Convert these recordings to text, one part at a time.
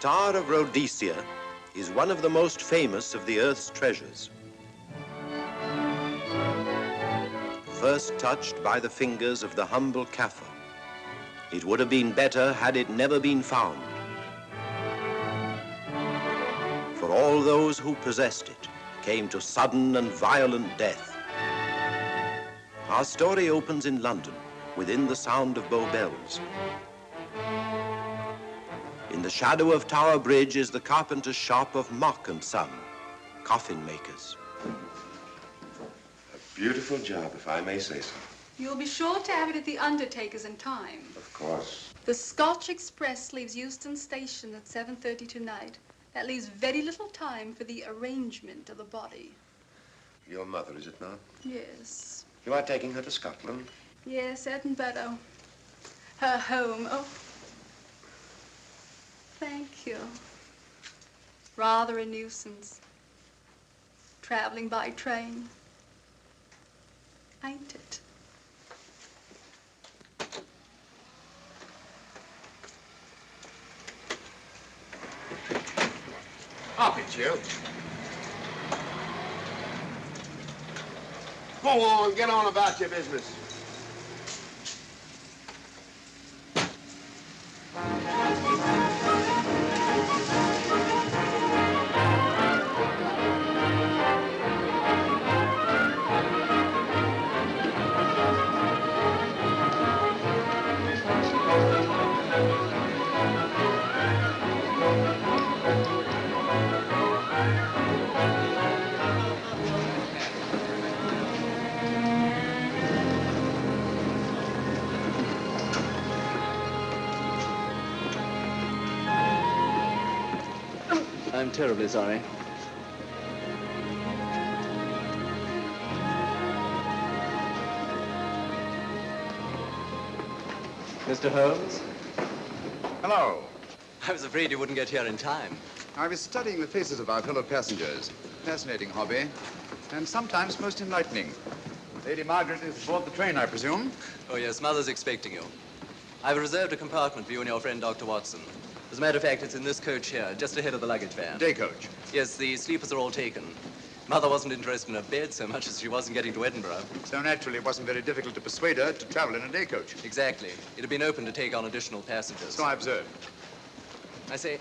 Star of Rhodesia is one of the most famous of the Earth's treasures. First touched by the fingers of the humble Kaffir, it would have been better had it never been found. For all those who possessed it came to sudden and violent death. Our story opens in London, within the sound of Bow Bells. In the shadow of Tower Bridge is the carpenter's shop of Mock and Son, coffin makers. A beautiful job, if I may say so. You'll be sure to have it at the undertaker's in time. Of course. The Scotch Express leaves Euston Station at 7:30 tonight. That leaves very little time for the arrangement of the body. Your mother, is it not? Yes. You are taking her to Scotland? Yes, Edinburgh. Her home. Oh. Thank you. Rather a nuisance. Traveling by train. Ain't it? Up it, you. Go on, get on about your business. I'm terribly sorry. Mr. Holmes? Hello. I was afraid you wouldn't get here in time. I was studying the faces of our fellow passengers. Fascinating hobby, and sometimes most enlightening. Lady Margaret is aboard the train, I presume? Oh, yes, Mother's expecting you. I've reserved a compartment for you and your friend, Dr. Watson. As a matter of fact, it's in this coach here, just ahead of the luggage van. Day coach? Yes, the sleepers are all taken. Mother wasn't interested in a bed so much as she wasn't getting to Edinburgh. So naturally, it wasn't very difficult to persuade her to travel in a day coach. Exactly. It had been open to take on additional passengers. So I observed. I say,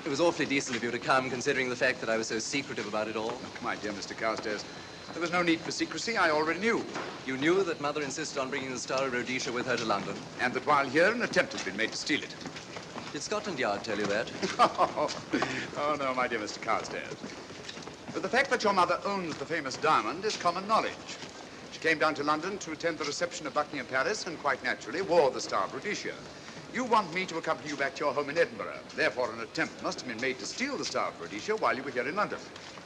it was awfully decent of you to come, considering the fact that I was so secretive about it all. My dear Mr. Carstairs, there was no need for secrecy. I already knew. You knew that Mother insisted on bringing the Star of Rhodesia with her to London? And that while here, an attempt has been made to steal it. Did Scotland Yard tell you that? Oh, no, my dear Mr. Carstairs. But the fact that your mother owns the famous diamond is common knowledge. She came down to London to attend the reception of Buckingham Palace and quite naturally wore the Star of Rhodesia. You want me to accompany you back to your home in Edinburgh. Therefore, an attempt must have been made to steal the Star of Rhodesia while you were here in London.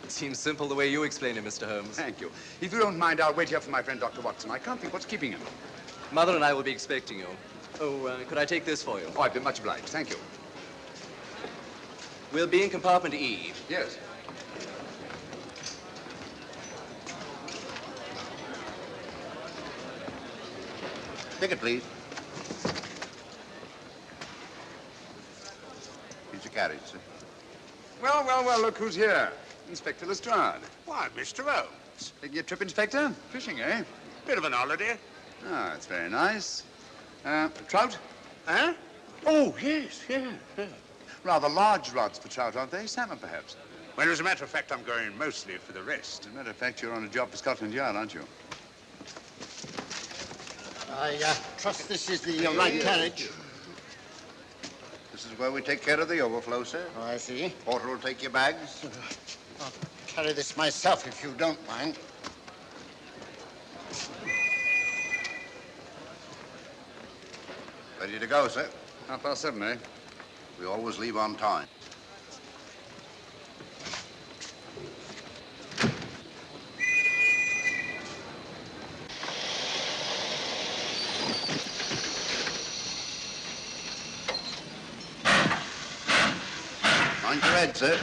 It seems simple the way you explain it, Mr. Holmes. Thank you. If you don't mind, I'll wait here for my friend, Dr. Watson. I can't think what's keeping him. Mother and I will be expecting you. Oh, could I take this for you? Oh, I'd be much obliged. Thank you. We'll be in compartment E. Yes. Ticket, please. Here's your carriage, sir. Well, well, well, look who's here. Inspector Lestrade. Why, Mr. Holmes. Taking a trip, Inspector? Fishing, eh? Bit of an holiday. Ah, that's very nice. Trout? Huh? Oh, yes, yeah. Rather large rods for trout, aren't they? Salmon, perhaps? Well, as a matter of fact, I'm going mostly for the rest. As a matter of fact, you're on a job for Scotland Yard, aren't you? I trust this is the right carriage. This is where we take care of the overflow, sir. Oh, I see. Porter will take your bags. I'll carry this myself if you don't mind. Ready to go, sir? 7:30, eh? We always leave on time. Mind your head, sir.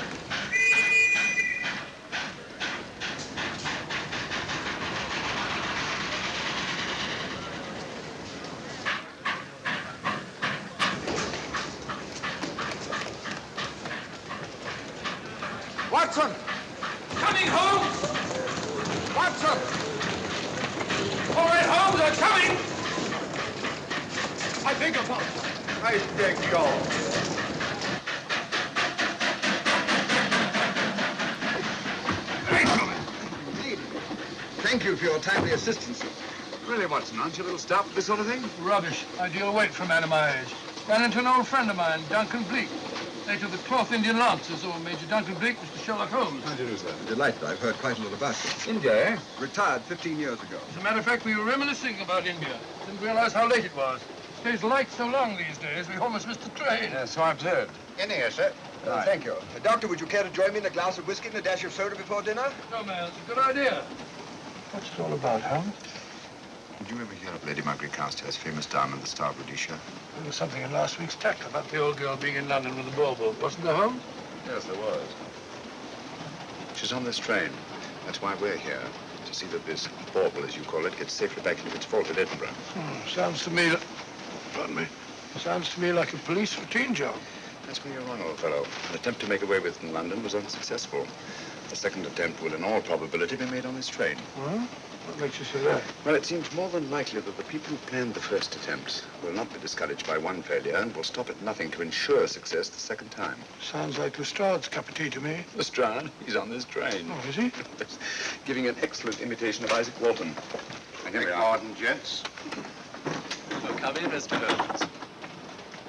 Watson! Coming, Holmes! Watson! All right, Holmes, I'm coming! I beg your pardon. I beg your... Indeed. Thank you for your timely assistance. Really, Watson, aren't you a little stout for this sort of thing? Rubbish. Ideal weight for a man of my age. Ran into an old friend of mine, Duncan Bleak. Late of the Cloth Indian Lancers, or Major Duncan Bleak, Mr. Sherlock Holmes. How do you do, sir? Delighted. I've heard quite a lot about you. India, eh? Retired 15 years ago. As a matter of fact, we were reminiscing about India. Didn't realize how late it was. Stays light so long these days, we almost missed the train. Yeah, so I observed. In here, sir. Right. Thank you. Doctor, would you care to join me in a glass of whiskey and a dash of soda before dinner? No, man, it's a good idea. What's it all about, Holmes? Did you ever hear of Lady Margaret Carstairs' famous diamond, the Star of Rhodesia? There was something in last week's tack about the old girl being in London with the bauble, wasn't there, Holmes? Yes, there was. She's on this train. That's why we're here, to see that this bauble, as you call it, gets safely back into its vault at Edinburgh. Sounds to me... Pardon me. Sounds to me like a police routine job. That's where you're wrong, old fellow. An attempt to make away with it in London was unsuccessful. A second attempt will, in all probability, be made on this train. Well, what makes you say that? Well, it seems more than likely that the people who planned the first attempt will not be discouraged by one failure and will stop at nothing to ensure success the second time. Sounds like Lestrade's cup of tea to me. Lestrade, he's on this train. Oh, is he? Giving an excellent imitation of Isaac Walton. And here we are. Pardon, gents. Oh, come in, Mr. Holmes.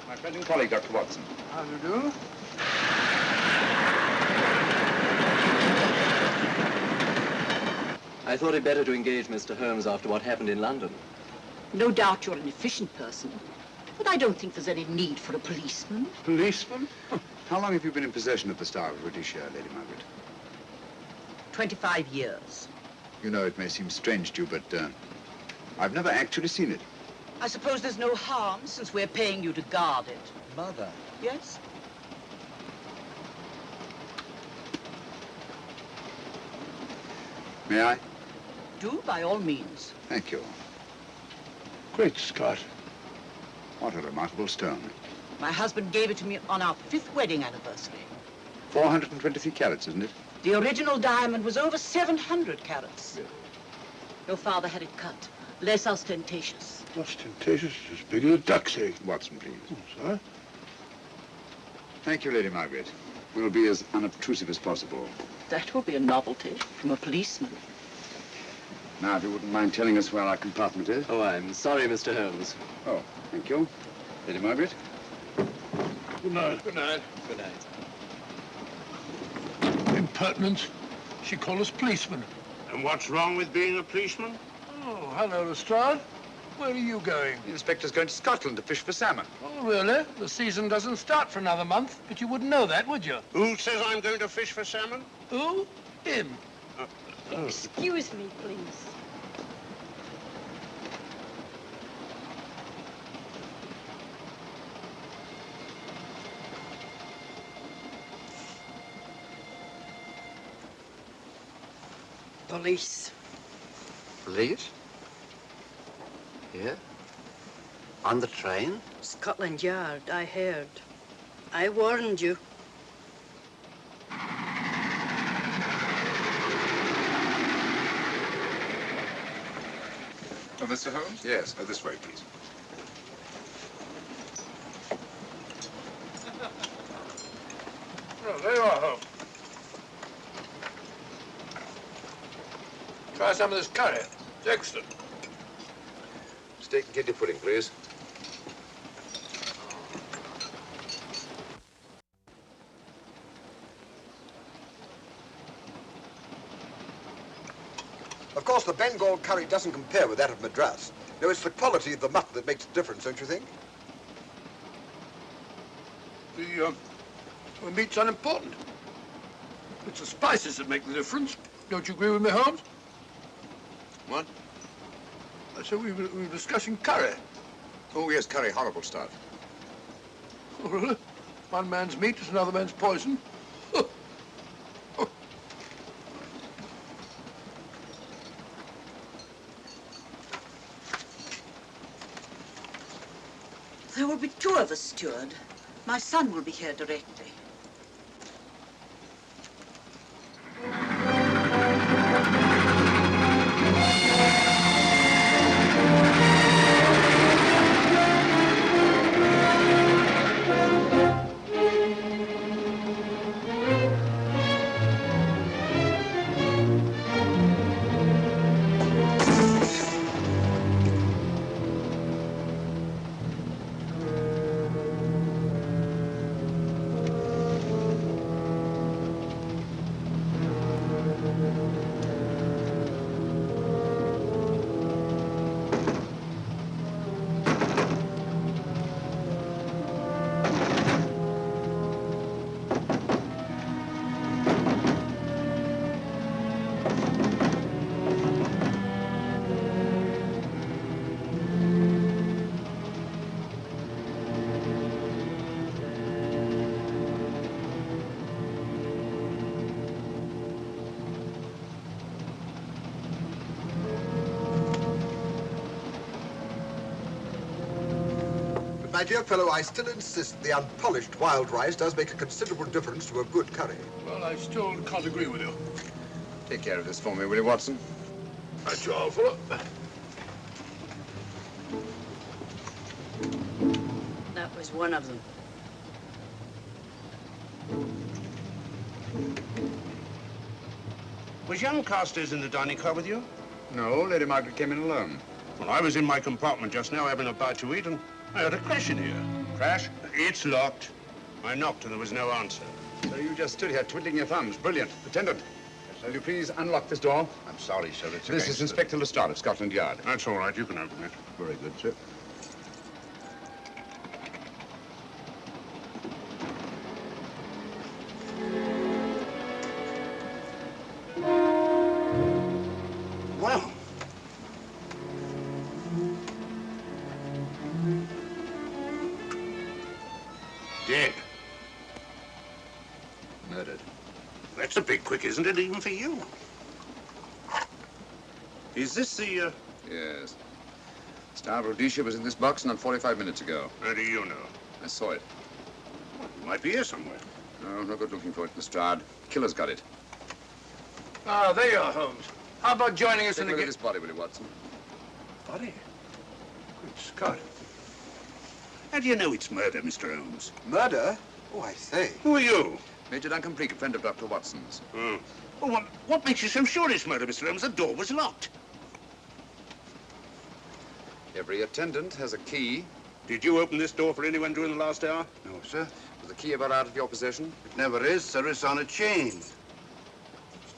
My friend and colleague, Dr. Watson. How do you do? I thought it better to engage Mr. Holmes after what happened in London. No doubt you're an efficient person, but I don't think there's any need for a policeman. Policeman? How long have you been in possession of the Star of Rhodesia, Lady Margaret? 25 years. You know, it may seem strange to you, but I've never actually seen it. I suppose there's no harm since we're paying you to guard it. Mother. Yes? May I? Do, by all means. Thank you. Great Scott. What a remarkable stone. My husband gave it to me on our 5th wedding anniversary. 423 carats, isn't it? The original diamond was over 700 carats. Yeah. Your father had it cut, less ostentatious. Ostentatious, as big as a duck's egg. Watson, please. Oh, sir? Thank you, Lady Margaret. We'll be as unobtrusive as possible. That will be a novelty from a policeman. Now, if you wouldn't mind telling us where our compartment is. Oh, I'm sorry, Mr. Holmes. Oh, thank you. Lady Margaret? Good night. Good night. Good night. Impertinence. She called us policemen. And what's wrong with being a policeman? Oh, hello, Lestrade. Where are you going? The inspector's going to Scotland to fish for salmon. Oh, really? The season doesn't start for another month, but you wouldn't know that, would you? Who says I'm going to fish for salmon? Who? Him. Excuse me, please. Police. Police? Here? On the train? Scotland Yard, I heard. I warned you. Oh, Mr. Holmes? Yes, this way, please. Oh, there you are, Holmes. Try some of this curry. It's excellent. Steak and kidney pudding, please. Of course, the Bengal curry doesn't compare with that of Madras. No, it's the quality of the mutton that makes the difference, don't you think? The meat's unimportant. It's the spices that make the difference. Don't you agree with me, Holmes? What? I said we were discussing curry. Oh, yes, curry, horrible stuff. Oh, really? One man's meat is another man's poison. There will be 2 of us, steward. My son will be here directly. my dear fellow, I still insist the unpolished wild rice does make a considerable difference to a good curry. Well, I still can't agree with you. Take care of this for me, will you, Watson? That's your fellow. That was one of them. Was young Carstairs in the dining car with you? No, Lady Margaret came in alone. Well, I was in my compartment just now having a bite to eat, and I heard a crash in here. Crash? It's locked. I knocked and there was no answer. So you just stood here twiddling your thumbs. Brilliant. Attendant, will you please unlock this door? I'm sorry, sir. This is Inspector Lestrade of Scotland Yard. That's all right. You can open it. Very good, sir. Well. Dead. Murdered. That's a bit quick, isn't it, even for you? Is this the, Yes. Star Rhodesia was in this box not 45 minutes ago. How do you know? I saw it. Well, it might be here somewhere. No, no good looking for it, Lestrade. Killer's got it. Ah, there you are, Holmes. How about joining us Take in a the look at this body, will you, Watson? Body? Good Scott. How do you know it's murder, Mr. Holmes? Murder? Oh, I say. Who are you? Major Duncan Preek, a friend of Dr. Watson's. Oh. Well, what makes you so sure it's murder, Mr. Holmes? The door was locked. Every attendant has a key. Did you open this door for anyone during the last hour? No, sir. Was the key ever out of your possession? It never is, sir. It's on a chain.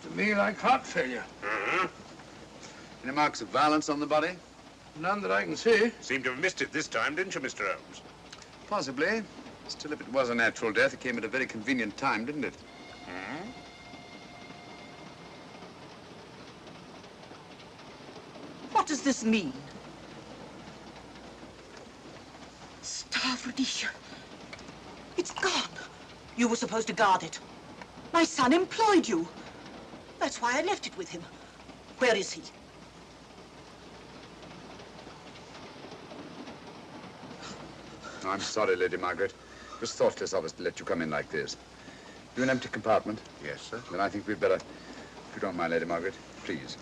To me, like heart failure. Uh-huh. Any marks of violence on the body? None that I can see. Seemed to have missed it this time, didn't you, Mr. Holmes? Possibly. Still, if it was a natural death, it came at a very convenient time, didn't it? Hmm? What does this mean? Star Rhodesia. It's gone. You were supposed to guard it. My son employed you. That's why I left it with him. Where is he? Oh, I'm sorry, Lady Margaret. It was thoughtless of us to let you come in like this. You an empty compartment? Yes, sir. Then I think we'd better, if you don't mind, Lady Margaret, please.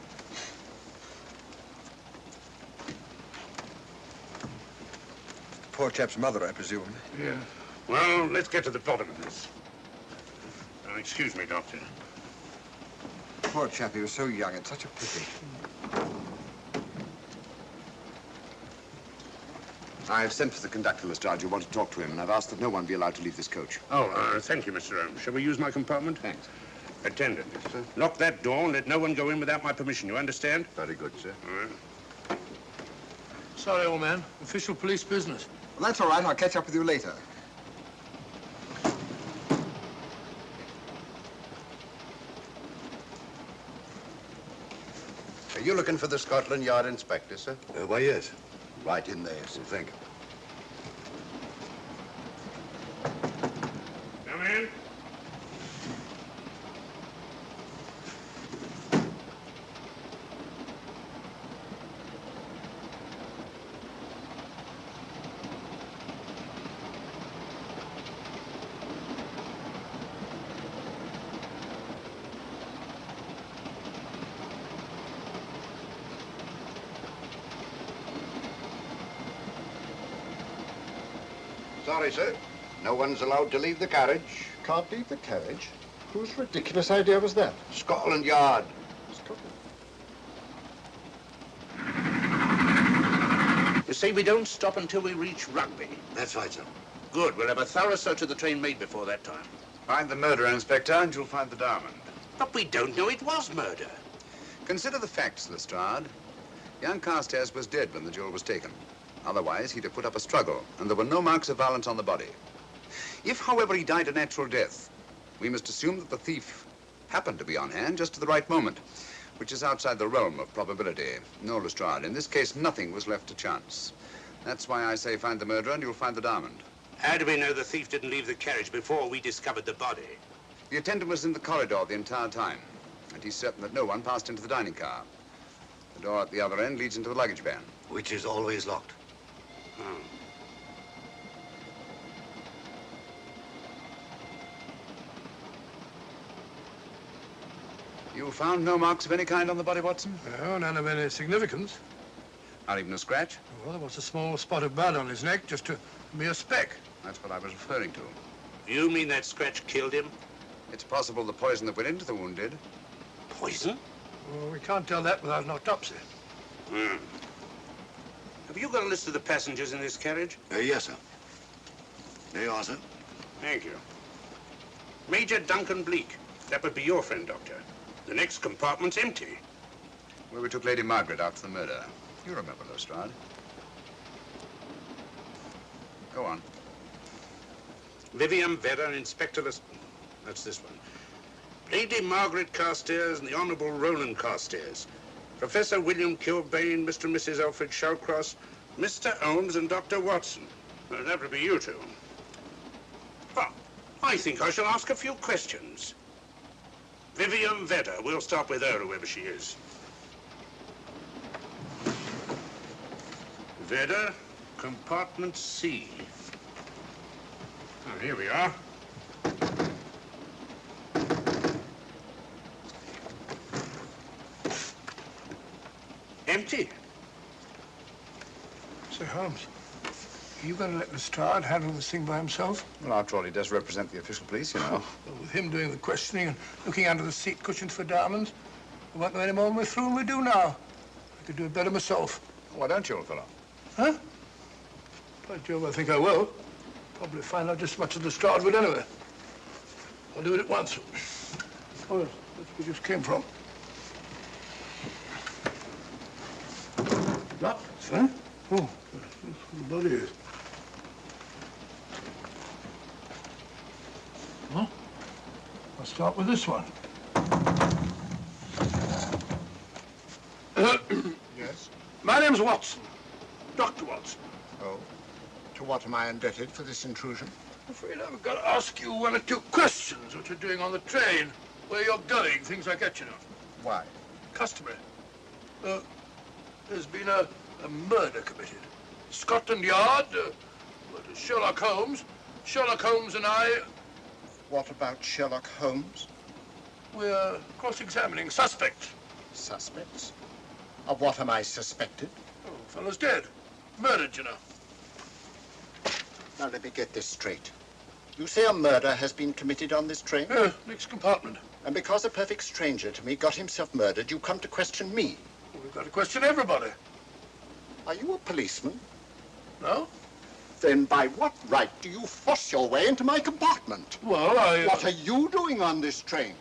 Poor chap's mother, I presume. Yeah. Well, let's get to the bottom of this. Excuse me, Doctor. Poor chap, he was so young. It's such a pity. I've sent for the conductor, Lestrade. You want to talk to him, and I've asked that no one be allowed to leave this coach. Oh, thank you, Mr. Holmes. Shall we use my compartment? Thanks. Attendant. Yes, sir. Lock that door and let no one go in without my permission. You understand? Very good, sir. All right. Sorry, old man. Official police business. Well, that's all right. I'll catch up with you later. Are you looking for the Scotland Yard inspector, sir? Why, yes. Right in there, sir. Thank you. Come in. Sorry, sir. No one's allowed to leave the carriage. Can't leave the carriage? Whose ridiculous idea was that? Scotland Yard. You see, we don't stop until we reach Rugby. That's right, sir. Good. We'll have a thorough search of the train made before that time. Find the murderer, Inspector, and you'll find the diamond. But we don't know it was murder. Consider the facts, Lestrade. Young Carstairs was dead when the jewel was taken. Otherwise, he'd have put up a struggle, and there were no marks of violence on the body. If, however, he died a natural death, we must assume that the thief happened to be on hand just at the right moment, which is outside the realm of probability. No, Lestrade, in this case, nothing was left to chance. That's why I say find the murderer and you'll find the diamond. How do we know the thief didn't leave the carriage before we discovered the body? The attendant was in the corridor the entire time, and he's certain that no one passed into the dining car. The door at the other end leads into the luggage van. Which is always locked. Oh. You found no marks of any kind on the body, Watson? No, none of any significance. Not even a scratch? Well, there was a small spot of blood on his neck, just a mere speck. That's what I was referring to. You mean that scratch killed him? It's possible the poison that went into the wound did. Poison? Well, we can't tell that without an autopsy. Hmm. Have you got a list of the passengers in this carriage? Yes, sir. There you are, sir. Thank you. Major Duncan Bleak. That would be your friend, Doctor. The next compartment's empty. Where we took Lady Margaret after the murder. You remember, Lestrade. Go on. Vivian Vedder, Inspector That's this one. Lady Margaret Carstairs and the Honourable Roland Carstairs. Professor William Kilbane, Mr. and Mrs. Alfred Shallcross, Mr. Holmes and Dr. Watson. Well, that would be you two. Well, I think I shall ask a few questions. Vivian Vedder, we'll start with her, whoever she is. Vedder, compartment C. Oh, here we are. Empty. Say, Holmes, are you going to let Lestrade handle this thing by himself? Well, after all, he does represent the official police, you know. Well, with him doing the questioning and looking under the seat cushions for diamonds, we won't know any more than we're through and we do now. I could do it better myself. Why don't you, old fellow? Huh? By Jove, I think I will. Probably find out just as much as Lestrade would anyway. I'll do it at once. Oh, yes, that's where we just came from. What? Huh? Oh, that's where the body is. Huh? I'll start with this one. Yes? My name's Watson. Dr. Watson. Oh. To what am I indebted for this intrusion? I'm afraid I've got to ask you one or two questions. What you're doing on the train, where you're going, things like that, you know. Why? Customary. There's been a murder committed. Scotland Yard, Sherlock Holmes. Sherlock Holmes and I... What about Sherlock Holmes? We're cross-examining suspects. Suspects? Of what am I suspected? Oh, fellow's dead. Murdered, you know. Now, let me get this straight. You say a murder has been committed on this train? Next compartment. And because a perfect stranger to me got himself murdered, you come to question me? Well, we've got to question everybody. Are you a policeman? No? Then by what right do you force your way into my compartment? Well, What are you doing on this train?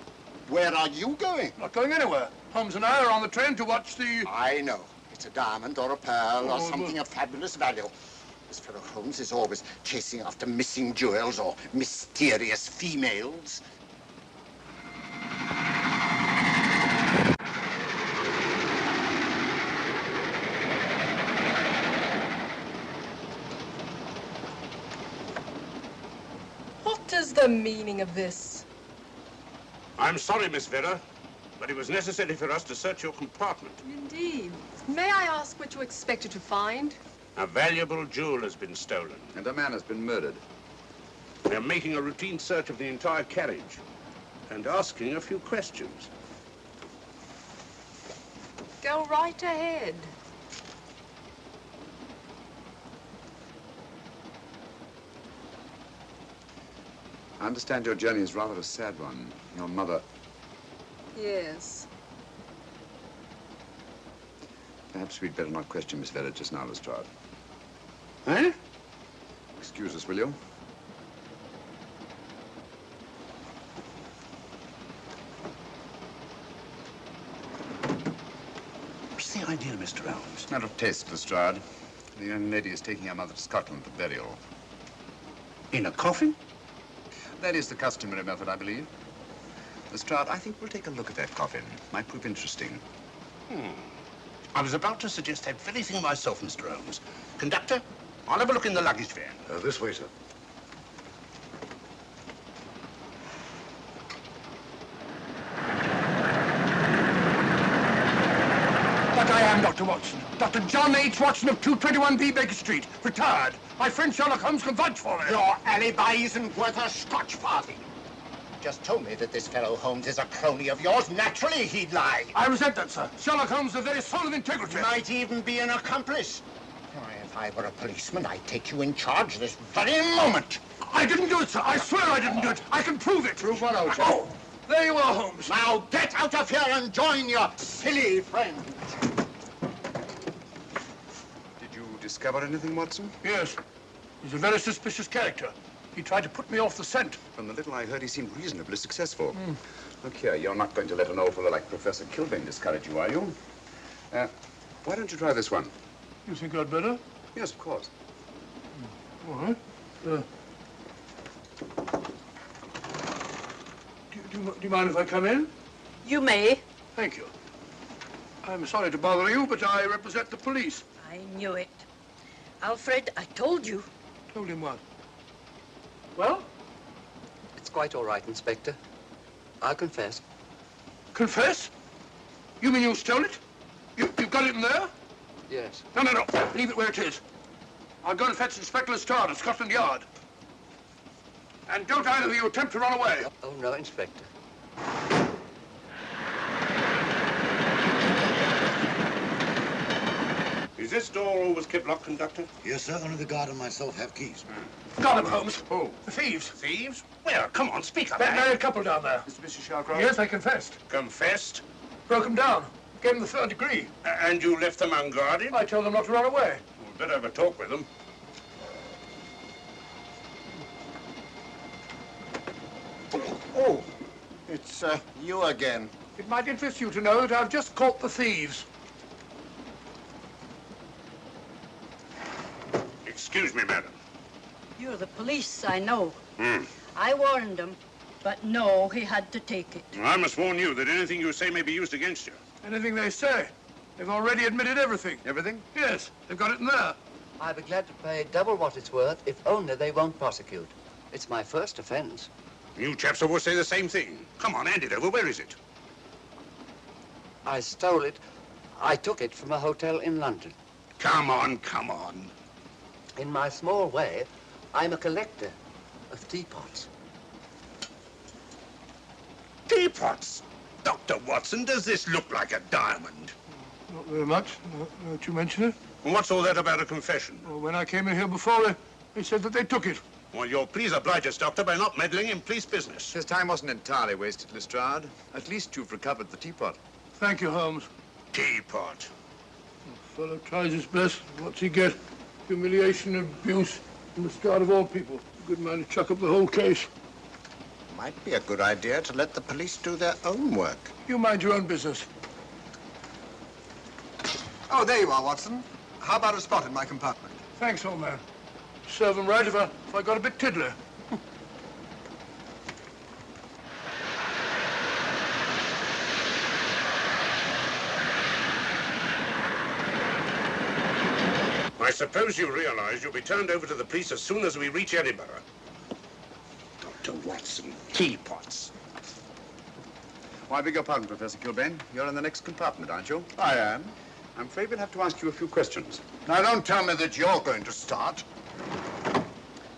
Where are you going? Not going anywhere. Holmes and I are on the train to watch the... I know. It's a diamond or a pearl or something of fabulous value. This fellow Holmes is always chasing after missing jewels or mysterious females. What is the meaning of this? I'm sorry, Miss Vedder, but it was necessary for us to search your compartment. Indeed. May I ask what you expected to find? A valuable jewel has been stolen. And a man has been murdered. We're making a routine search of the entire carriage and asking a few questions. Go right ahead. I understand your journey is rather a sad one. Your mother... Yes. Perhaps we'd better not question Miss Vedder just now, Lestrade. Eh? Excuse us, will you? What's the idea, Mr. Holmes? Matter of taste, Lestrade. The young lady is taking her mother to Scotland for burial. In a coffin? That is the customary method, I believe. Lestrade, I think we'll take a look at that coffin. Might prove interesting. I was about to suggest that very thing myself, Mr. Holmes. Conductor, I'll have a look in the luggage van. This way, sir. But I am Dr. Watson. Dr. John H. Watson of 221B Baker Street. Retired. My friend Sherlock Holmes can vouch for me. Your alibi isn't worth a Scotch farthing. just told me that this fellow Holmes is a crony of yours. Naturally, he'd lie. I resent that, sir. Sherlock Holmes is the very soul of integrity. Might even be an accomplice. Why, if I were a policeman, I'd take you in charge this very moment. I didn't do it, sir. I swear I didn't do it. I can prove it. Prove what, old chap? Oh, there you are, Holmes. Now get out of here and join your silly friend. Did you discover anything, Watson? Yes. He's a very suspicious character. He tried to put me off the scent. From the little I heard, he seemed reasonably successful. Look here, you're not going to let an old fellow like Professor Kilbane discourage you, are you? Why don't you try this one? You think I'd better? Yes, of course. All right. Do you mind if I come in? You may. Thank you. I'm sorry to bother you, but I represent the police. I knew it. Alfred, I told you. Told him what? Well? It's quite all right, Inspector. I'll confess. Confess? You mean you stole it? You've got it in there? Yes. No. Leave it where it is. I'll go and fetch Inspector Lestrade at Scotland Yard. And don't either of you attempt to run away. Oh, no, Inspector. Is this door always kept locked, Conductor? Yes, sir. Only the guard and myself have keys. Got them, Holmes. Who? The thieves. Thieves? Where? Come on, speak up. That married couple down there. Mr. Shawcross? Yes, I confessed. Confessed? Broke them down. Gave them the third degree. And you left them unguarded? I told them not to run away. We'd better have a talk with them. Oh, it's you again. It might interest you to know that I've just caught the thieves. Excuse me, madam. You're the police, I know. Hmm. I warned him, but no, he had to take it. Well, I must warn you that anything you say may be used against you. Anything they say. They've already admitted everything. Everything? Yes, they've got it in there. I'd be glad to pay double what it's worth if only they won't prosecute. It's my first offense. You chaps always say the same thing. Come on, hand it over. Where is it? I stole it. I took it from a hotel in London. Come on, come on. In my small way, I'm a collector of teapots. Teapots? Dr. Watson, does this look like a diamond? Not very much, now that you mention it. And what's all that about a confession? Well, when I came in here before, they said that they took it. Well, you'll please oblige us, Doctor, by not meddling in police business. His time wasn't entirely wasted, Lestrade. At least you've recovered the teapot. Thank you, Holmes. Teapot. The fellow tries his best. What's he get? Humiliation and abuse from the start of all people. A good man to chuck up the whole case. Might be a good idea to let the police do their own work. You mind your own business. Oh, there you are, Watson. How about a spot in my compartment? Thanks, old man. Serve him right if I got a bit tiddler. I suppose you realize you'll be turned over to the police as soon as we reach Edinburgh. Dr. Watson, teapots. Oh, I beg your pardon, Professor Kilbane. You're in the next compartment, aren't you? I am. I'm afraid we'll have to ask you a few questions. Now, don't tell me that you're going to start.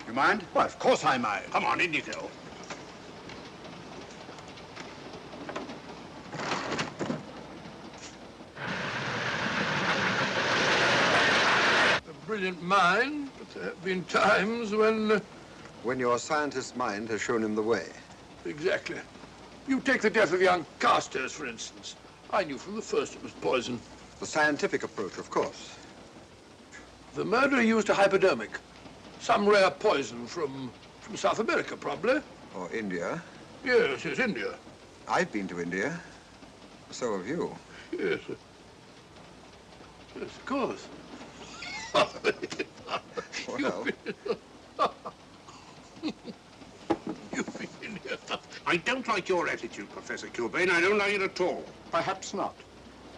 You mind? Well, of course I mind. Come on, in you go. A brilliant mind, but there have been times when... When your scientist's mind has shown him the way. Exactly. You take the death of young Carstairs, for instance. I knew from the first it was poison. The scientific approach, of course. The murderer used a hypodermic. Some rare poison from South America, probably. Or India. Yes, India. I've been to India. So have you. Yes. Yes, of course. Well, You've been in here. I don't like your attitude, Professor Kilbane. I don't like it at all. Perhaps not.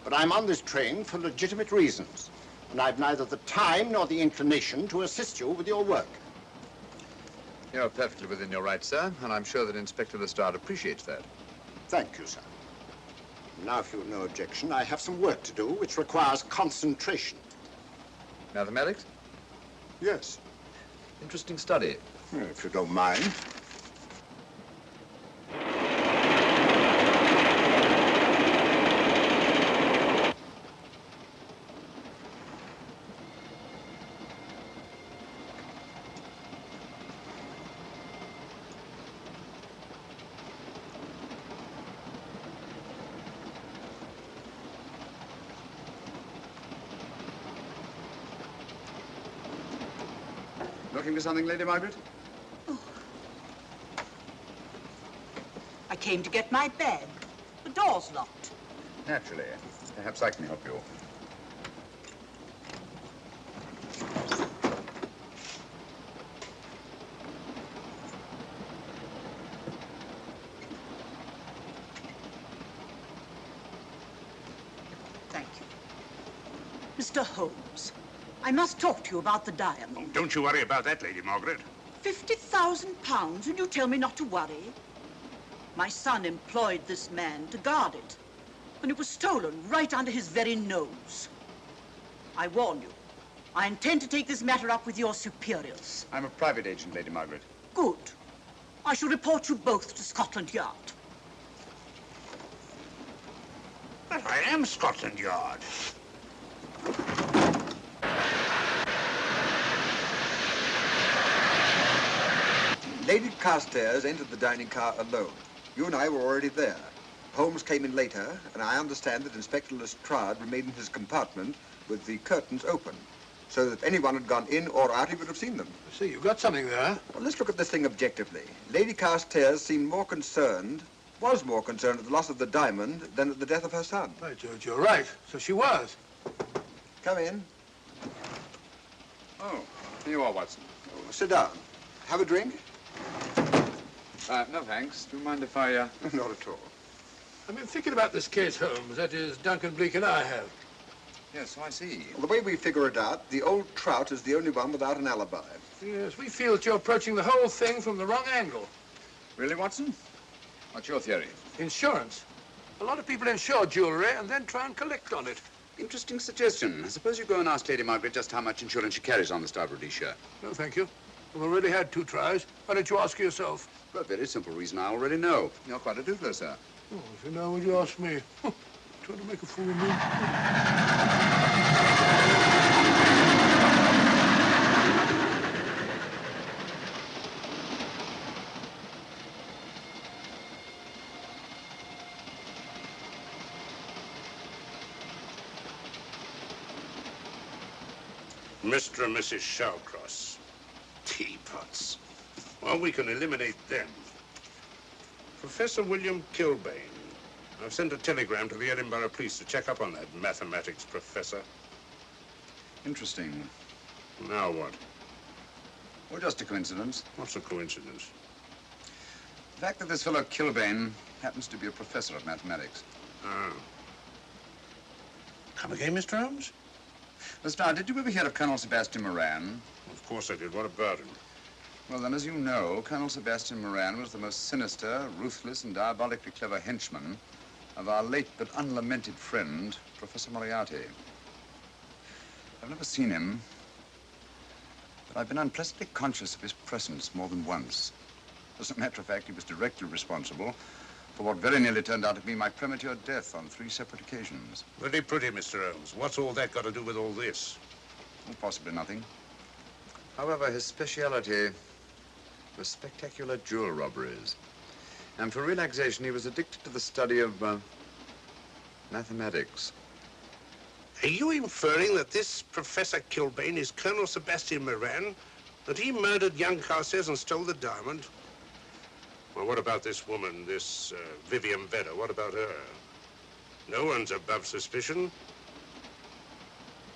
But I'm on this train for legitimate reasons. And I've neither the time nor the inclination to assist you with your work. You're perfectly within your rights, sir, and I'm sure that Inspector Lestrade appreciates that. Thank you, sir. Now, if you've no objection, I have some work to do which requires concentration. Mathematics? Yes. Interesting study. If you don't mind. Looking for something, Lady Margaret? I came to get my bag. The door's locked. Naturally. Perhaps I can help you. Thank you. Mr. Holmes, I must talk to you about the diamond. Oh, don't you worry about that, Lady Margaret. £50,000, and you tell me not to worry? My son employed this man to guard it, and it was stolen right under his very nose. I warn you, I intend to take this matter up with your superiors. I'm a private agent, Lady Margaret. Good. I shall report you both to Scotland Yard. But I am Scotland Yard. Lady Carstairs entered the dining car alone. You and I were already there. Holmes came in later, and I understand that Inspector Lestrade remained in his compartment with the curtains open, so that if anyone had gone in or out, he would have seen them. I see, you've got something there. Well, let's look at this thing objectively. Lady Carstairs seemed more concerned, was more concerned at the loss of the diamond than at the death of her son. By George, you're right. So she was. Come in. Oh, here you are, Watson. Oh, sit down. Have a drink? No, thanks. Do you mind if I, Not at all. I've been thinking about this case, Holmes. That is, Duncan Bleak and I have. Yes, so I see. Well, the way we figure it out, the old trout is the only one without an alibi. Yes, we feel that you're approaching the whole thing from the wrong angle. Really, Watson? What's your theory? Insurance. A lot of people insure jewelry and then try and collect on it. Interesting suggestion. I suppose you go and ask Lady Margaret just how much insurance she carries on the Starboard Rhodesia. No, thank you. We've already had 2 tries. Why don't you ask her yourself? For a very simple reason I already know. You're quite a doodler, sir. Oh, if you know, would you ask me? Trying to make a fool of me. Mr. and Mrs. Shawcross. Teapots. Well, we can eliminate them. Professor William Kilbane. I've sent a telegram to the Edinburgh police to check up on that mathematics professor. Interesting. Now what? Well, just a coincidence. What's a coincidence? The fact that this fellow Kilbane happens to be a professor of mathematics. Ah. Come again, Mr. Holmes? Lestrade, did you ever hear of Colonel Sebastian Moran? Of course I did. What about him? Well, then, as you know, Colonel Sebastian Moran was the most sinister, ruthless, and diabolically clever henchman of our late but unlamented friend, Professor Moriarty. I've never seen him, but I've been unpleasantly conscious of his presence more than once. As a matter of fact, he was directly responsible for what very nearly turned out to be my premature death on 3 separate occasions. Very pretty, Mr. Holmes. What's all that got to do with all this? Well, possibly nothing. However, his speciality was spectacular jewel robberies. And for relaxation, he was addicted to the study of mathematics. Are you inferring that this Professor Kilbane is Colonel Sebastian Moran? That he murdered young Carstairs and stole the diamond? Well, what about this woman, this Vivian Vedder? What about her? No one's above suspicion.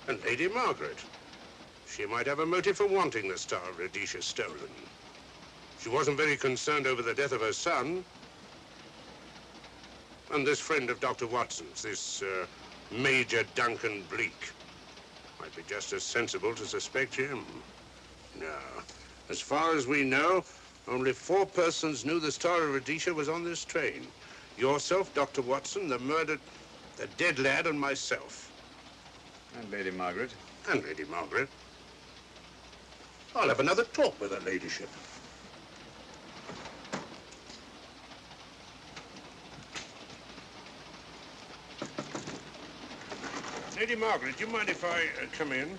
And Lady Margaret. She might have a motive for wanting the Star of Rhodesia stolen. She wasn't very concerned over the death of her son. And this friend of Dr. Watson's, this Major Duncan Bleak, might be just as sensible to suspect him. No. As far as we know, only 4 persons knew the Star of Rhodesia was on this train. Yourself, Dr. Watson, the dead lad, and myself. And Lady Margaret. And Lady Margaret. I'll have another talk with her ladyship. Lady Margaret, do you mind if I come in?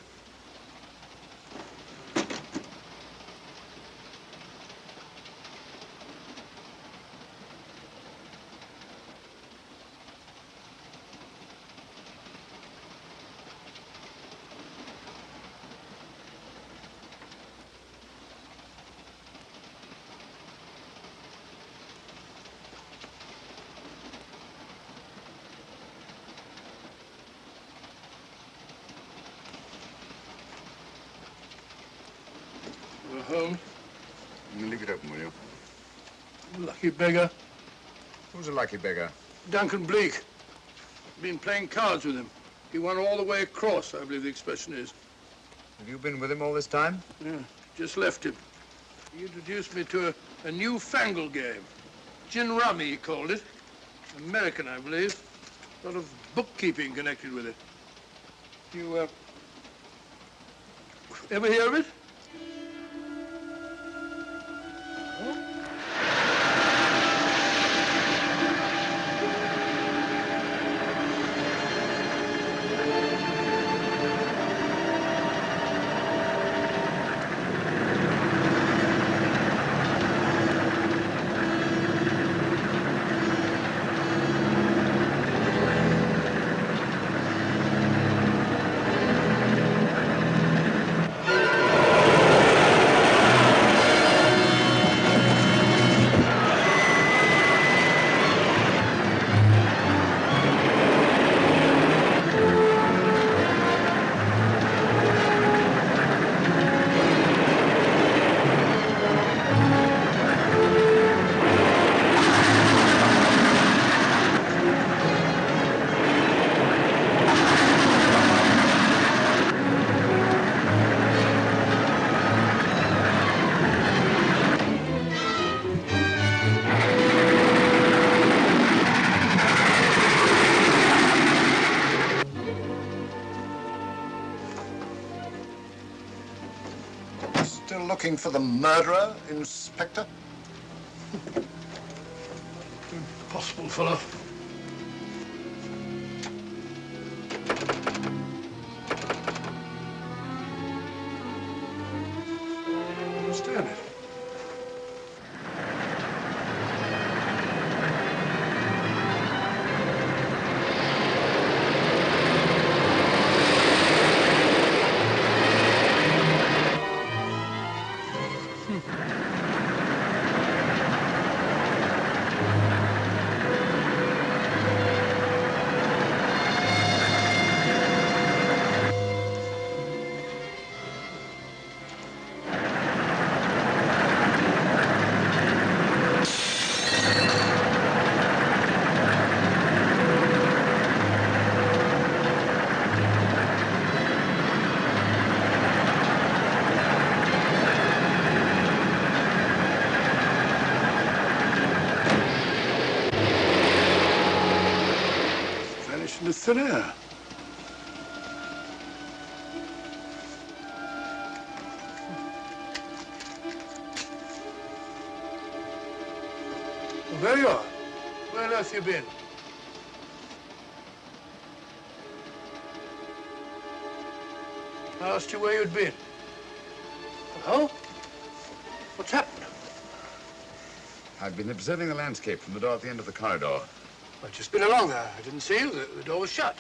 Holmes. You leave it open, will you? Lucky beggar. Who's a lucky beggar? Duncan Bleak. Been playing cards with him. He won all the way across, I believe the expression is. Have you been with him all this time? Yeah, just left him. He introduced me to a newfangled game. Gin rummy, he called it. American, I believe. A lot of bookkeeping connected with it. You, ever hear of it? Still looking for the murderer, Inspector? Impossible, fellow. I understand it. Into thin air. Well, there you are. Where on earth have you been? I asked you where you'd been. Hello? What's happened? I've been observing the landscape from the door at the end of the corridor. I've just been along there. I didn't see you. The door was shut.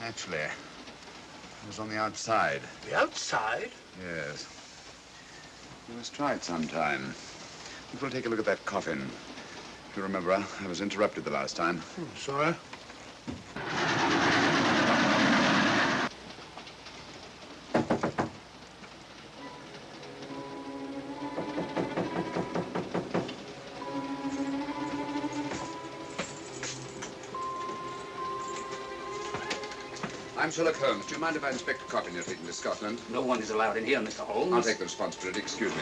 Actually, I was on the outside. The outside? Yes. You must try it sometime. We'll take a look at that coffin. If you remember, I was interrupted the last time. Sorry. I'm Sherlock Holmes. Do you mind if I inspect a coffin you're taking to Scotland? No one is allowed in here, Mr. Holmes. I'll take the responsibility. Excuse me.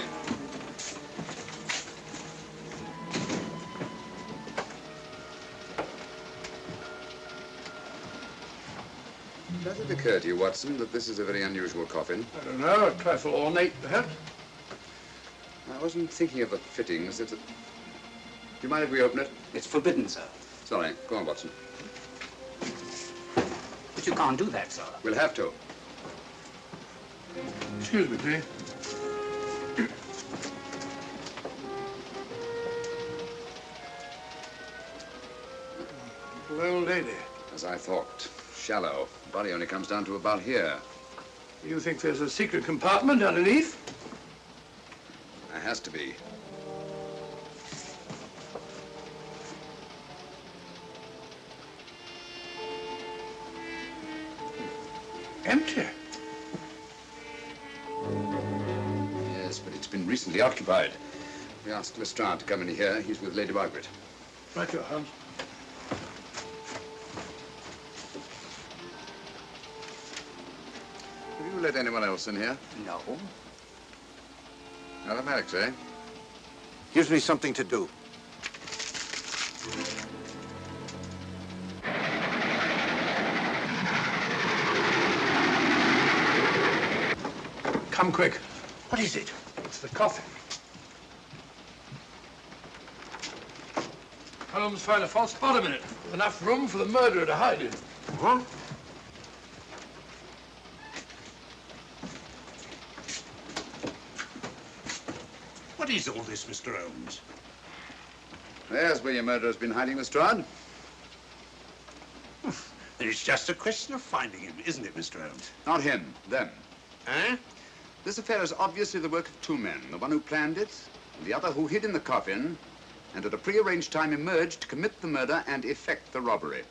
Does it occur to you, Watson, that this is a very unusual coffin? I don't know. A trifle ornate, perhaps. I wasn't thinking of the fittings. Do you mind if we open it? It's forbidden, sir. Sorry. Go on, Watson. But you can't do that, sir. We'll have to. Excuse me, please. Little old lady. As I thought. Shallow. Body only comes down to about here. You think there's a secret compartment underneath? There has to be. Empty. Yes, but it's been been recently occupied. We asked Lestrade to come in here. He's with Lady Margaret. Right, your Holmes. Have you let anyone else in here? No. Mathematics, eh? Gives me something to do. Come quick. What is it? It's the coffin. Holmes found a false bottom in it. Enough room for the murderer to hide in. Huh? What is all this, Mr. Holmes? There's where your murderer's been hiding, Lestrade. Then it's just a question of finding him, isn't it, Mr. Holmes? Not him, them. Eh? This affair is obviously the work of two men, the one who planned it, and the other who hid in the coffin, and at a prearranged time emerged to commit the murder and effect the robbery.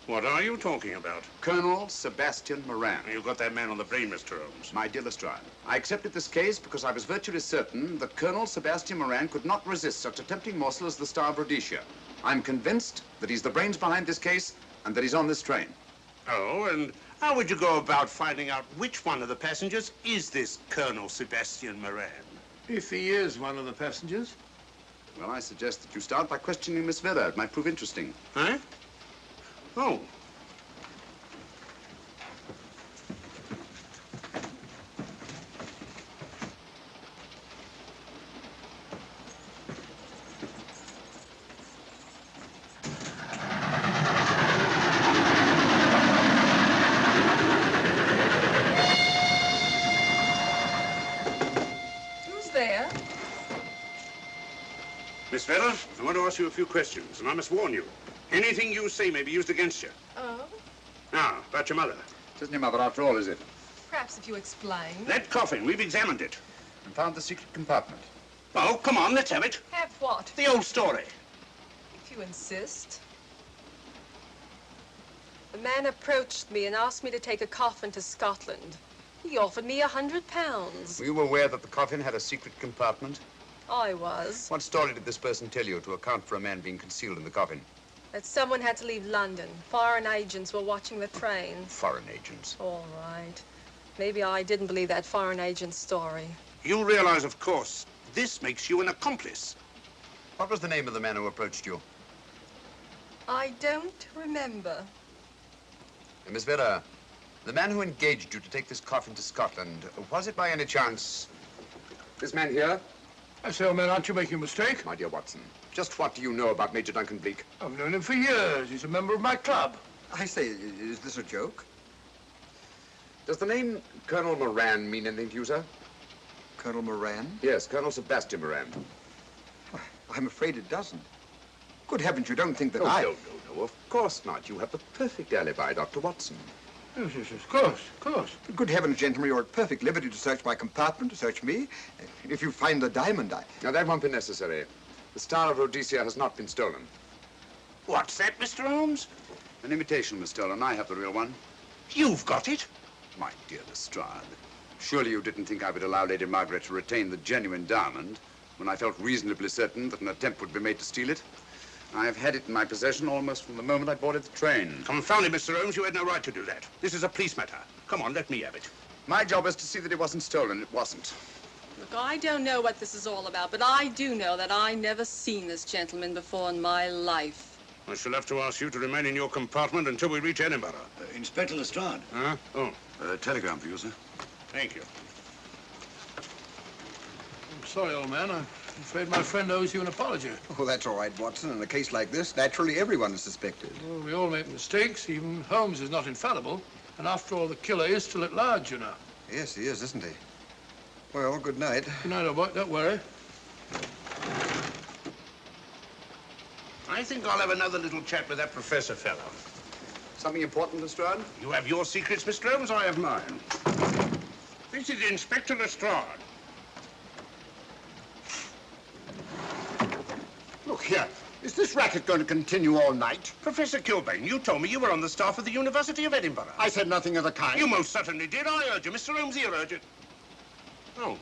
What are you talking about? Colonel Sebastian Moran. You got that man on the brain, Mr. Holmes. My dear Lestrade, I accepted this case because I was virtually certain that Colonel Sebastian Moran could not resist such a tempting morsel as the Star of Rhodesia. I'm convinced that he's the brains behind this case and that he's on this train. Oh, and how would you go about finding out which one of the passengers is this Colonel Sebastian Moran? If he is one of the passengers. Well, I suggest that you start by questioning Miss Vera. It might prove interesting. Huh? Oh. Who's there? Miss Vera, I want to ask you a few questions, and I must warn you. Anything you say may be used against you. Oh? Now, about your mother. It isn't your mother after all, is it? Perhaps if you explain. That coffin, we've examined it. And found the secret compartment. Oh, come on, let's have it. Have what? The old story. If you insist. A man approached me and asked me to take a coffin to Scotland. He offered me £100. Were you aware that the coffin had a secret compartment? I was. What story did this person tell you to account for a man being concealed in the coffin? That someone had to leave London. Foreign agents were watching the train. Foreign agents. All right. Maybe I didn't believe that foreign agent story. You realize, of course, this makes you an accomplice. What was the name of the man who approached you? I don't remember. Miss Vera, the man who engaged you to take this coffin to Scotland, was it by any chance this man here? I say, old man, aren't you making a mistake? My dear Watson, just what do you know about Major Duncan Bleak? I've known him for years. He's a member of my club. I say, is this a joke? Does the name Colonel Moran mean anything to you, sir? Colonel Moran? Yes, Colonel Sebastian Moran. I'm afraid it doesn't. Good heavens, you don't think that No, I... no, of course not. You have the perfect alibi, Dr. Watson. Yes, of course, of course. Good heavens, gentlemen, you're at perfect liberty to search my compartment, to search me. If you find the diamond, Now, that won't be necessary. The Star of Rhodesia has not been stolen. What's that, Mr. Holmes? An imitation was stolen. I have the real one. You've got it? My dear Lestrade, surely you didn't think I would allow Lady Margaret to retain the genuine diamond when I felt reasonably certain that an attempt would be made to steal it? I have had it in my possession almost from the moment I boarded the train. Confound it, Mr. Holmes, you had no right to do that. This is a police matter. Come on, let me have it. My job is to see that it wasn't stolen. It wasn't. Look, I don't know what this is all about, but I do know that I never seen this gentleman before in my life. I shall have to ask you to remain in your compartment until we reach Edinburgh. Inspector Lestrade. Huh? Oh. Telegram for you, sir. Thank you. I'm sorry, old man. I'm afraid my friend owes you an apology. Oh, that's all right, Watson. In a case like this, naturally everyone is suspected. Well, we all make mistakes. Even Holmes is not infallible. And after all, the killer is still at large, you know. Yes, he is, isn't he? Well, good night. Good night, old boy. Don't worry. I think I'll have another little chat with that professor fellow. Something important, Lestrade? You have your secrets, Mr. Holmes, I have mine. This is Inspector Lestrade. Look here. Is this racket going to continue all night? Professor Kilbane, you told me you were on the staff of the University of Edinburgh. I said nothing of the kind. You most certainly did. I urge you. Mr. Holmes here urged it. Oh,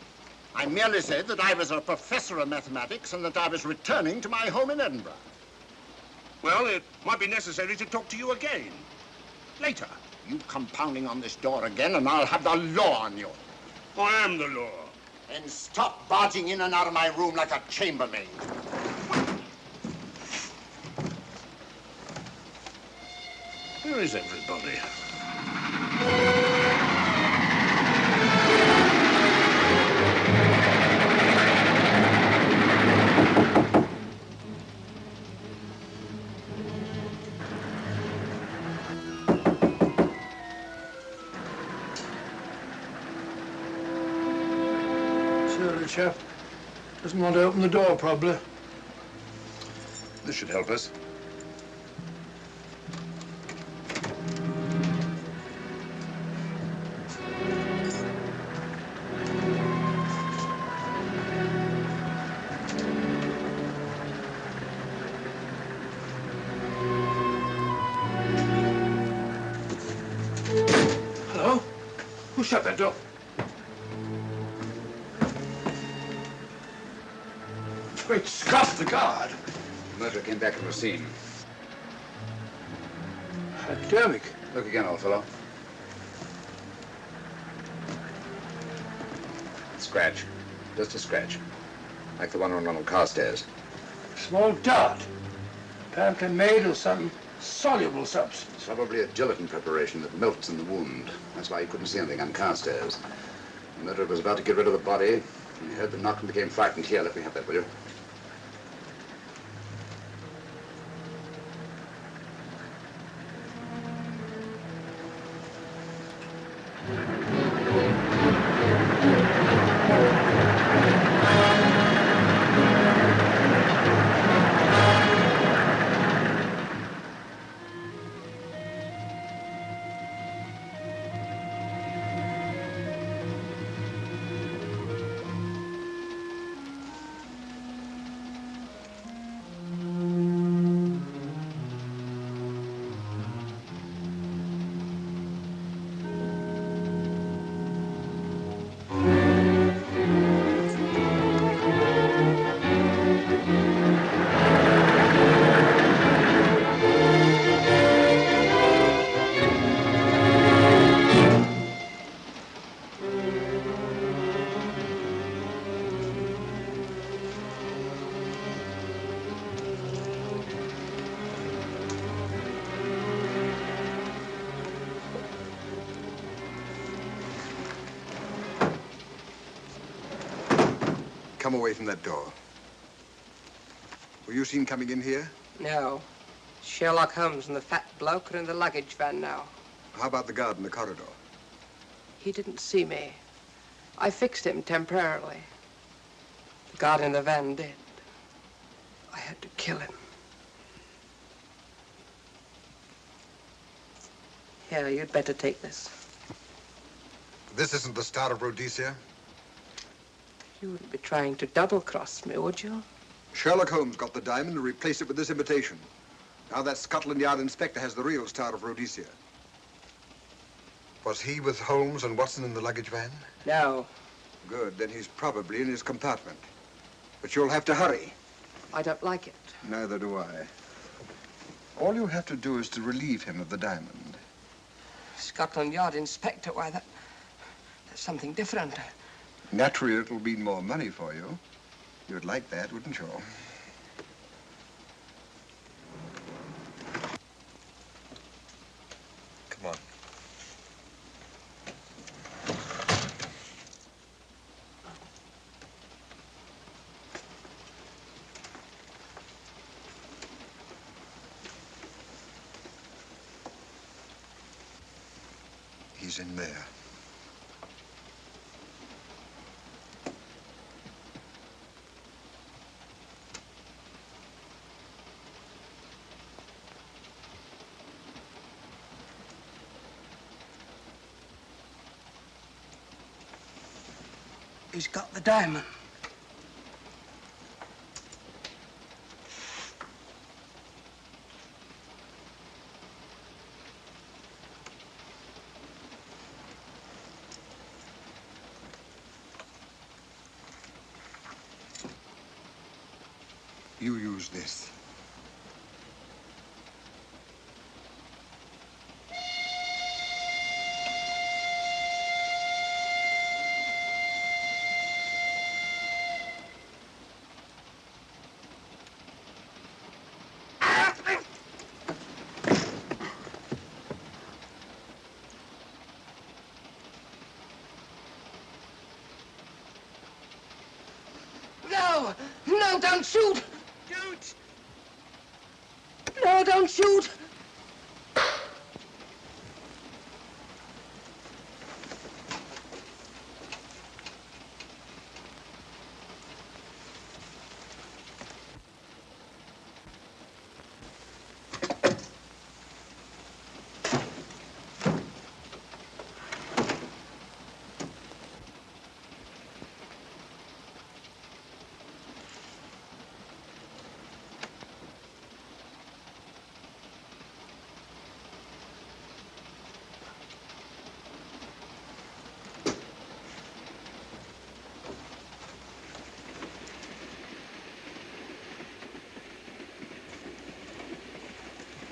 I merely said that I was a professor of mathematics and that I was returning to my home in Edinburgh. Well, it might be necessary to talk to you again. Later. You come pounding on this door again and I'll have the law on you. I am the law. And stop barging in and out of my room like a chambermaid. Where is everybody? The chap doesn't want to open the door, probably. This should help us. Hello? Who shut that door? Great Scott, the guard. The murderer came back from the scene. Academic. Look again, old fellow. Scratch. Just a scratch. Like the one on London car stairs. Small dot. Apparently made of some soluble substance. Probably a gelatin preparation that melts in the wound. That's why you couldn't see anything on car stairs. The murderer was about to get rid of the body. He heard the knock and became frightened. Here, let me have that, will you? Come away from that door. Were you seen coming in here? No. Sherlock Holmes and the fat bloke are in the luggage van now. How about the guard in the corridor? He didn't see me. I fixed him temporarily. The guard in the van did. I had to kill him. Here, you'd better take this. This isn't the Star of Rhodesia? You wouldn't be trying to double-cross me, would you? Sherlock Holmes got the diamond and replaced it with this imitation. Now that Scotland Yard inspector has the real Star of Rhodesia. Was he with Holmes and Watson in the luggage van? No. Good, then he's probably in his compartment. But you'll have to hurry. I don't like it. Neither do I. All you have to do is to relieve him of the diamond. Scotland Yard inspector, why, that's something different. Naturally, it'll mean more money for you. You'd like that, wouldn't you? Come on. He's in there. He's got the diamond. You use this. No! No, don't shoot! Don't! No, don't shoot!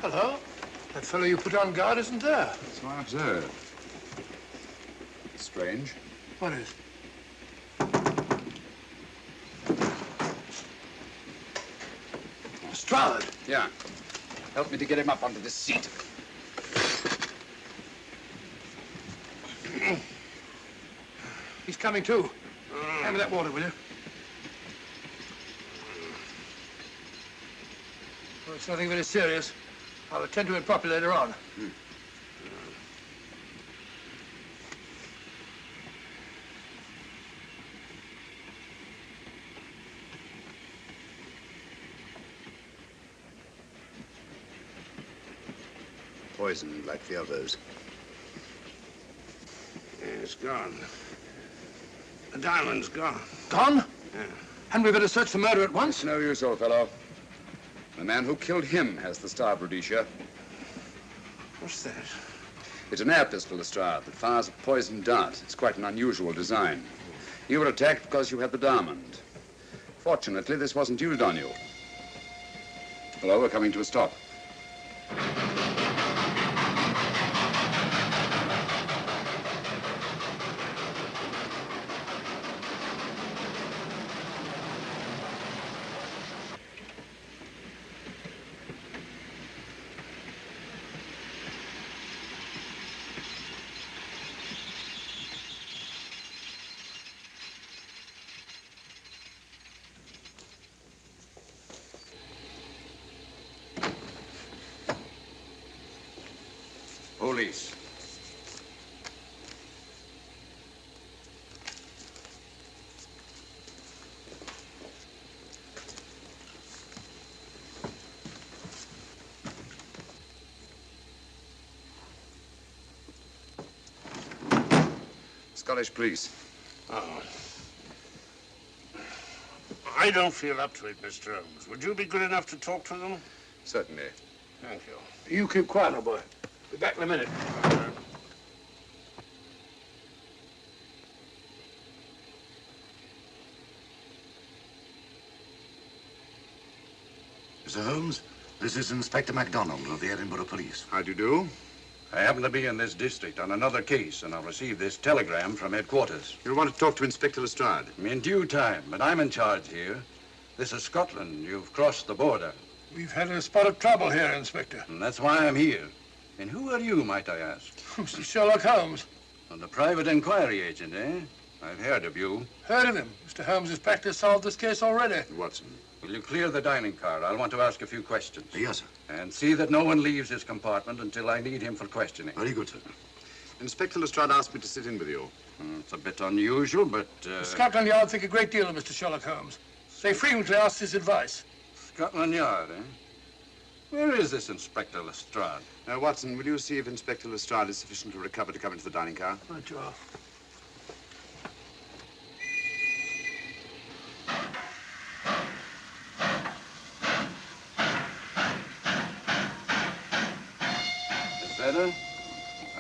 Hello. That fellow you put on guard isn't there. So I observe. Strange. What is? Lestrade. Yeah. Help me to get him up onto this seat. He's coming too. Hand me that water, will you? Well, it's nothing very serious. I'll attend to it properly later on. Poison, like the others. Yeah, it's gone. The diamond's gone. Gone? Yeah. Hadn't we better search for murder at once? It's no use, old fellow. The man who killed him has the star, Rhodesia. What's that? It's an air pistol, Lestrade, that fires a poisoned dart. It's quite an unusual design. You were attacked because you had the diamond. Fortunately, this wasn't used on you. Hello, we're coming to a stop. Police. Scottish police. Oh. I don't feel up to it, Mr. Holmes. Would you be good enough to talk to them? Certainly. Thank you. You keep quiet, old boy. Be back in a minute. Mr. Holmes, this is Inspector MacDonald of the Edinburgh Police. How do you do? I happen to be in this district on another case, and I've received this telegram from headquarters. You'll want to talk to Inspector Lestrade. In due time, but I'm in charge here. This is Scotland. You've crossed the border. We've had a spot of trouble here, Inspector. And that's why I'm here. And who are you, might I ask? Mr. Sherlock Holmes. And the private inquiry agent, eh? I've heard of you. Heard of him. Mr. Holmes has practically solved this case already. Watson. Will you clear the dining car? I'll want to ask a few questions. Yes, sir. And see that no one leaves his compartment until I need him for questioning. Very good, sir. Inspector Lestrade asked me to sit in with you. It's a bit unusual, but... Scotland Yard think a great deal of Mr. Sherlock Holmes. They frequently ask his advice. Scotland Yard, eh? Where is this Inspector Lestrade? Watson, will you see if Inspector Lestrade is sufficiently recovered to come into the dining car? Right, you are. Miss Vedder,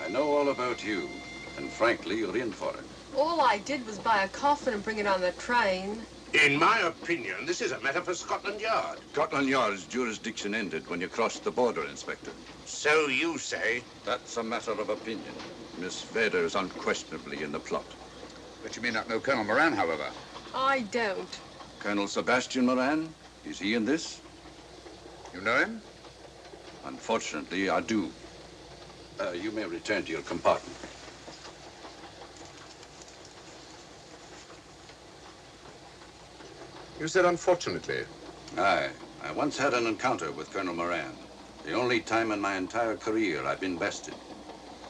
I know all about you, and frankly, you're in for it. All I did was buy a coffin and bring it on the train. In my opinion, this is a matter for Scotland Yard. Scotland Yard's jurisdiction ended when you crossed the border, Inspector. So you say? That's a matter of opinion. Miss Vader is unquestionably in the plot. But you may not know Colonel Moran, however. I don't. Colonel Sebastian Moran, is he in this? You know him? Unfortunately, I do. You may return to your compartment. You said unfortunately. Aye. I once had an encounter with Colonel Moran. The only time in my entire career I've been bested.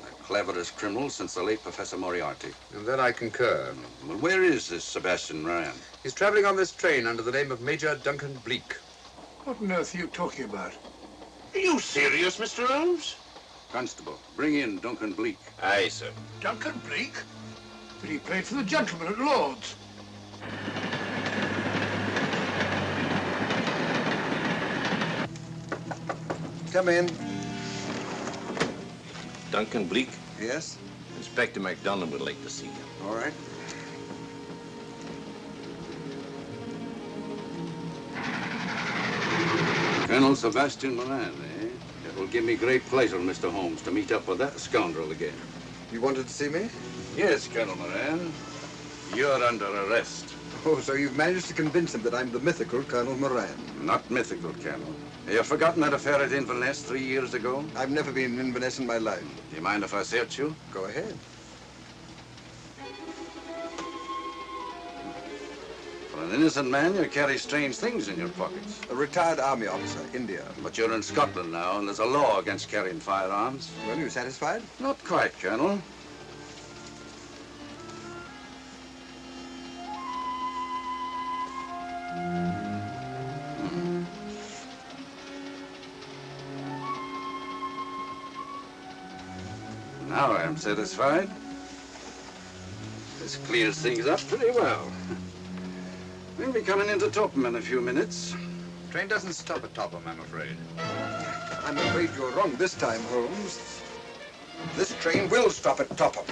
The cleverest criminal since the late Professor Moriarty. And that I concur. Well, where is this Sebastian Moran? He's traveling on this train under the name of Major Duncan Bleak. What on earth are you talking about? Are you serious, Mr. Holmes? Constable, bring in Duncan Bleak. Aye, sir. Duncan Bleak? But he played for the gentleman at Lord's. Come in. Duncan Bleak? Yes? Inspector MacDonald would like to see you. All right. Colonel Sebastian Moran, eh? It will give me great pleasure, Mr. Holmes, to meet up with that scoundrel again. You wanted to see me? Yes, Colonel Moran. You're under arrest. Oh, so you've managed to convince him that I'm the mythical Colonel Moran. Not mythical, Colonel. Have you forgotten that affair at Inverness 3 years ago? I've never been in Inverness in my life. Do you mind if I search you? Go ahead. For an innocent man, you carry strange things in your pockets. A retired army officer, India. But you're in Scotland now, and there's a law against carrying firearms. Well, you satisfied? Not quite, Colonel. Now I am satisfied. This clears things up pretty well. We'll be coming into Topham in a few minutes. Train doesn't stop at Topham, I'm afraid. I'm afraid you're wrong this time, Holmes. This train will stop at Topham.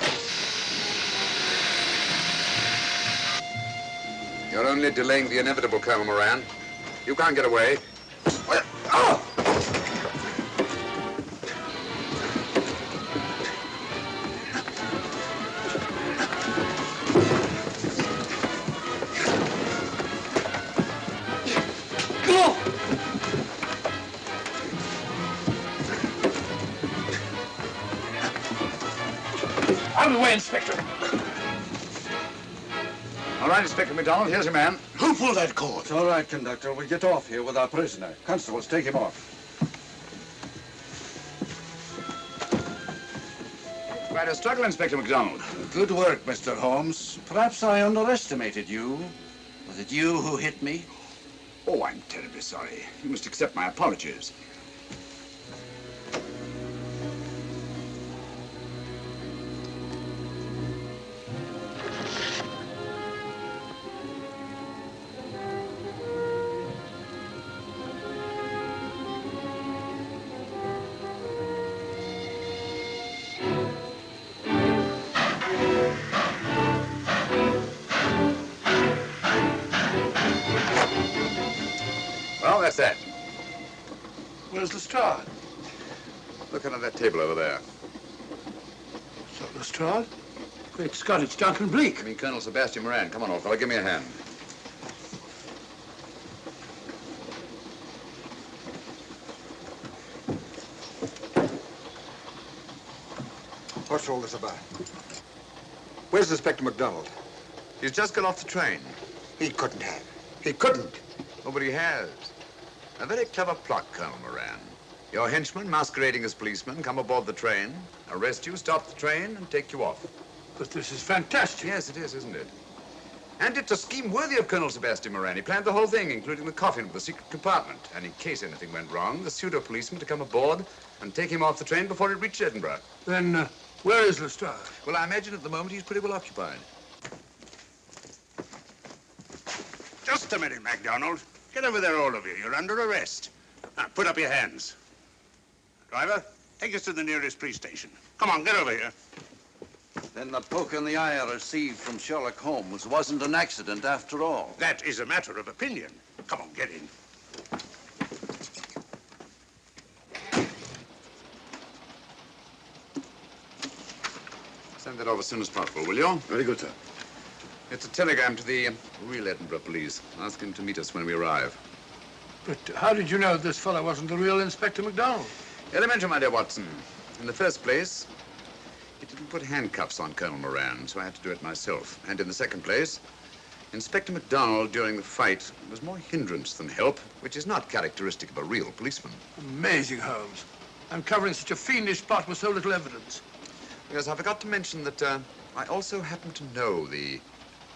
You're only delaying the inevitable, Colonel Moran. You can't get away. Oh! Out of the way, Inspector. All right, Inspector MacDonald, here's your man. Who pulled that cord? It's all right, conductor. We'll get off here with our prisoner. Constables, take him off. Quite a struggle, Inspector MacDonald. Good work, Mr. Holmes. Perhaps I underestimated you. Was it you who hit me? Oh, I'm terribly sorry. You must accept my apologies. Well, that's that. Where's Lestrade? Look under that table over there. So Lestrade? Great Scott, it's Duncan Bleak. I mean, Colonel Sebastian Moran. Come on, old fellow, give me a hand. What's all this about? Where's Inspector MacDonald? He's just got off the train. He couldn't have. He couldn't. Nobody has. A very clever plot, Colonel Moran. Your henchmen, masquerading as policemen, come aboard the train, arrest you, stop the train, and take you off. But this is fantastic. Yes, it is, isn't it? And it's a scheme worthy of Colonel Sebastian Moran. He planned the whole thing, including the coffin with the secret compartment. And in case anything went wrong, the pseudo-policeman to come aboard and take him off the train before it reached Edinburgh. Then, where is Lestrade? Well, I imagine at the moment he's pretty well occupied. Just a minute, MacDonald. Get over there, all of you. You're under arrest. Now, put up your hands. Driver, take us to the nearest police station. Come on, get over here. Then the poke in the eye I received from Sherlock Holmes wasn't an accident after all. That is a matter of opinion. Come on, get in. Send that over as soon as possible, will you? Very good, sir. It's a telegram to the real Edinburgh police. Ask him to meet us when we arrive. But how did you know this fellow wasn't the real Inspector MacDonald? Elementary, my dear Watson. In the first place, he didn't put handcuffs on Colonel Moran, so I had to do it myself. And in the second place, Inspector MacDonald during the fight was more hindrance than help, which is not characteristic of a real policeman. Amazing, Holmes. Uncovering such a fiendish plot with so little evidence. Yes, I forgot to mention that I also happen to know the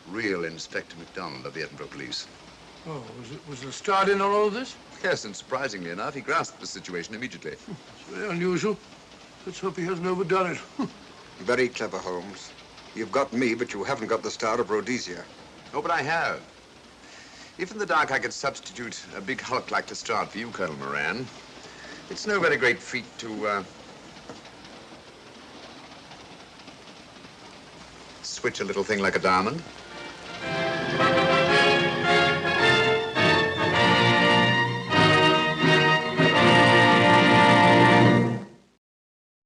real Inspector MacDonald of the Edinburgh Police. Oh, was Lestrade in on all of this? Yes, and surprisingly enough, he grasped the situation immediately. It's very unusual. Let's hope he hasn't overdone it. Very clever, Holmes. You've got me, but you haven't got the Star of Rhodesia. Oh, but I have. If in the dark I could substitute a big hulk like Lestrade for you, Colonel Moran, it's no very great feat to switch a little thing like a diamond.